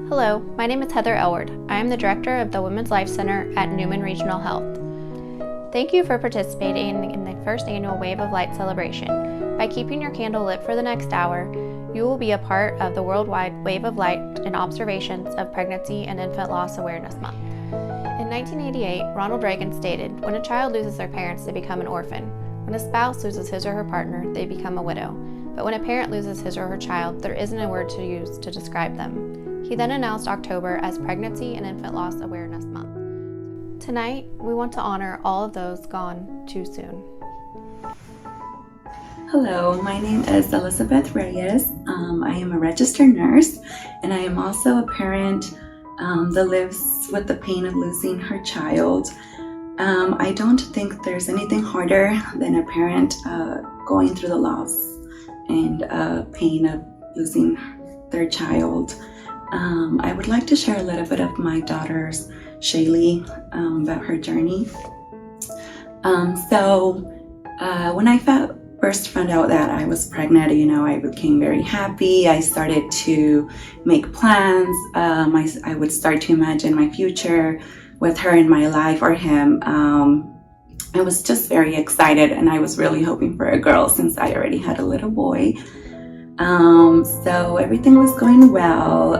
Hello, my name is Heather Elward. I am the director of the Women's Life Center at Newman Regional Health. Thank you for participating in the first annual Wave of Light celebration. By keeping your candle lit for the next hour, you will be a part of the worldwide Wave of Light and observations of Pregnancy and Infant Loss Awareness Month. In 1988, Ronald Reagan stated, "When a child loses their parents, they become an orphan. When a spouse loses his or her partner, they become a widow. But when a parent loses his or her child, there isn't a word to use to describe them." He then announced October as Pregnancy and Infant Loss Awareness Month. Tonight, we want to honor all of those gone too soon. Hello, my name is Elizabeth Reyes. I am a registered nurse, and I am also a parent that lives with the pain of losing her child. I don't think there's anything harder than a parent going through the loss and pain of losing their child. I would like to share a little bit of my daughter's, Shaylee, about her journey. When I first found out that I was pregnant, I became very happy. I started to make plans. I would start to imagine my future with her in my life or him. I was just very excited, and I was really hoping for a girl since I already had a little boy. So everything was going well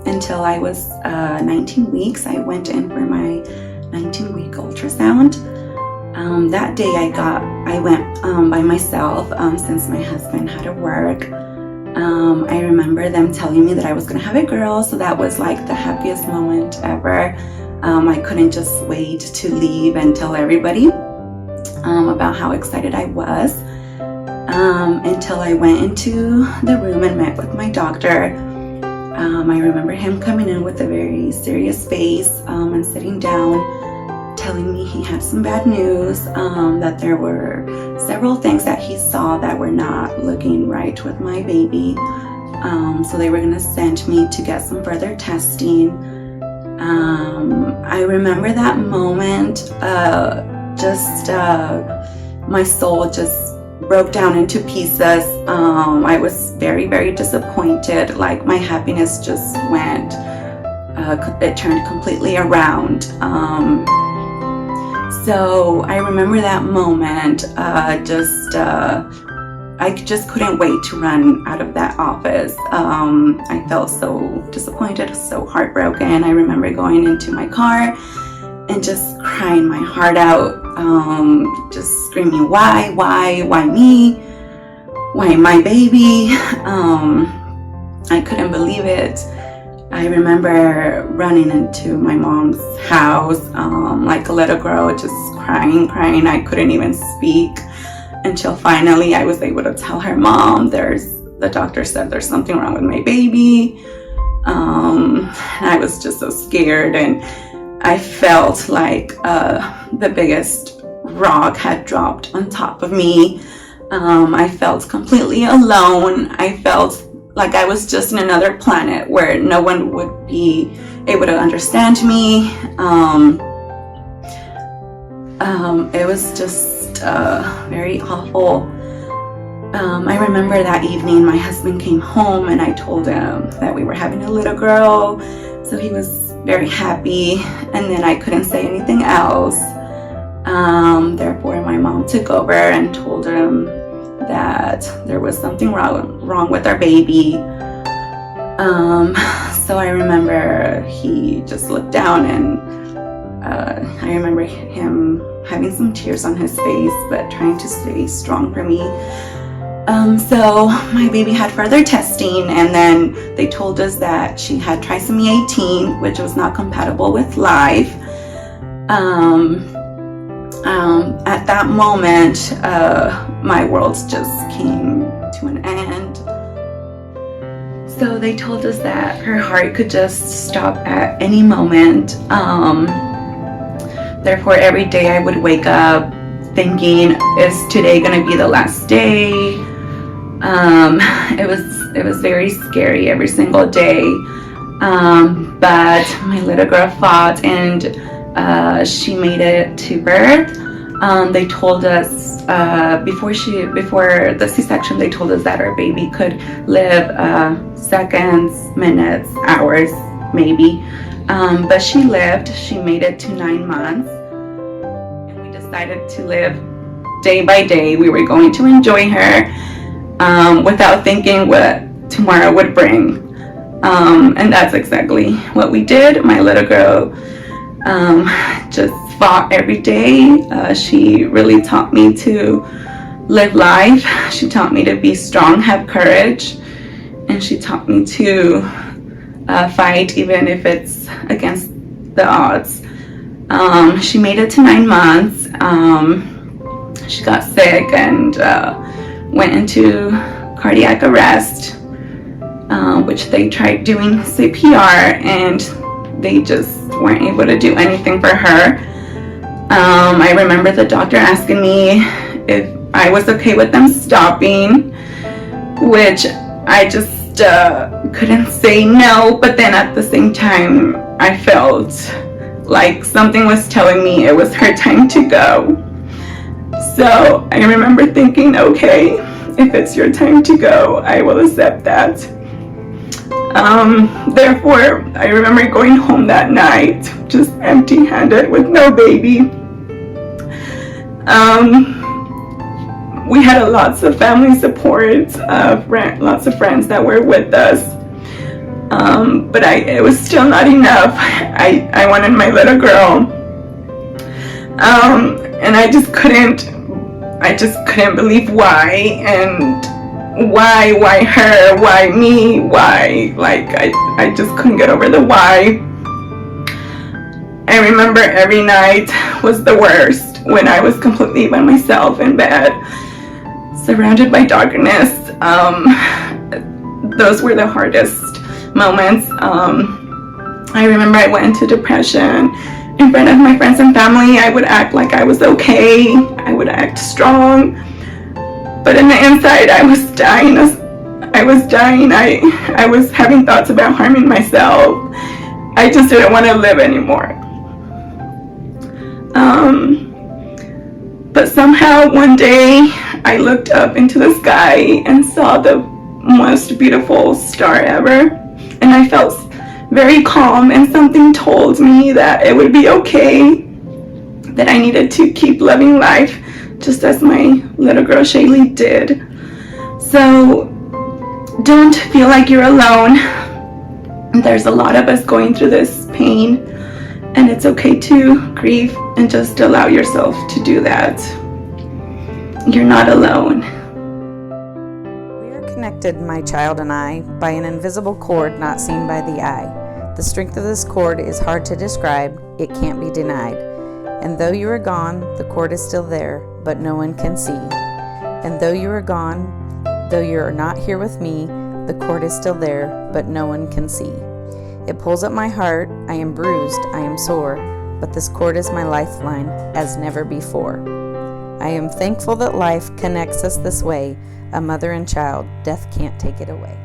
until I was 19 weeks. I went in for my 19-week ultrasound. That day I went by myself since my husband had to work. I remember them telling me that I was going to have a girl, so that was like the happiest moment ever. I couldn't just wait to leave and tell everybody about how excited I was. Until I went into the room and met with my doctor. I remember him coming in with a very serious face and sitting down, telling me he had some bad news, that there were several things that he saw that were not looking right with my baby. So they were going to send me to get some further testing. I remember that moment, my soul just broke down into pieces. I was very, very disappointed. Like my happiness just went, it turned completely around. So I remember that moment, I just couldn't wait to run out of that office. I felt so disappointed, so heartbroken. I remember going into my car and just crying my heart out, just screaming, why me? Why my baby? I couldn't believe it. I remember running into my mom's house like a little girl, just crying. I couldn't even speak until finally I was able to tell her, "Mom, the doctor said there's something wrong with my baby." I was just so scared, and I felt like the biggest rock had dropped on top of me. I felt completely alone. I felt like I was just in another planet where no one would be able to understand me. It was just very awful. I remember that evening my husband came home and I told him that we were having a little girl. So he was very happy, and then I couldn't say anything else. Therefore, my mom took over and told him that there was something wrong with our baby. So I remember he just looked down, and I remember him having some tears on his face, but trying to stay strong for me. So my baby had further testing, and then they told us that she had trisomy 18, which was not compatible with life. At that moment, my world just came to an end. So they told us that her heart could just stop at any moment. Therefore, every day I would wake up thinking, is today going to be the last day? It was very scary every single day. But my little girl fought, and she made it to birth. They told us before the C-section, they told us that our baby could live seconds, minutes, hours, maybe. But she lived. She made it to 9 months, and we decided to live day by day. We were going to enjoy her without thinking what tomorrow would bring. And that's exactly what we did. My little girl just fought every day. She really taught me to live life. She taught me to be strong, have courage, and she taught me to fight even if it's against the odds. She made it to 9 months. She got sick and went into cardiac arrest, which they tried doing CPR and they just weren't able to do anything for her. I remember the doctor asking me if I was okay with them stopping, which I just couldn't say no, but then at the same time I felt like something was telling me it was her time to go. So I remember thinking, okay, if it's your time to go, I will accept that. Therefore, I remember going home that night, just empty-handed with no baby. We had lots of family support, lots of friends that were with us. But it was still not enough. I wanted my little girl. And I just couldn't believe why, and why her, why me, why, like I just couldn't get over the why. I remember every night was the worst when I was completely by myself in bed, surrounded by darkness. Those were the hardest moments. I remember I went into depression. In front of my friends and family, I would act like I was okay. I would act strong. But in the inside, I was dying. I was having thoughts about harming myself. I just didn't want to live anymore. But somehow one day, I looked up into the sky and saw the most beautiful star ever. And I felt very calm, and something told me that it would be okay, that I needed to keep living life just as my little girl Shaylee did. So don't feel like you're alone. There's a lot of us going through this pain, and it's okay to grieve and just allow yourself to do that. You're not alone. We are connected, my child and I, by an invisible cord not seen by the eye. The strength of this cord is hard to describe, it can't be denied. And though you are gone, the cord is still there, but no one can see. And though you are gone, though you are not here with me, the cord is still there, but no one can see. It pulls at my heart, I am bruised, I am sore, but this cord is my lifeline, as never before. I am thankful that life connects us this way, a mother and child, death can't take it away.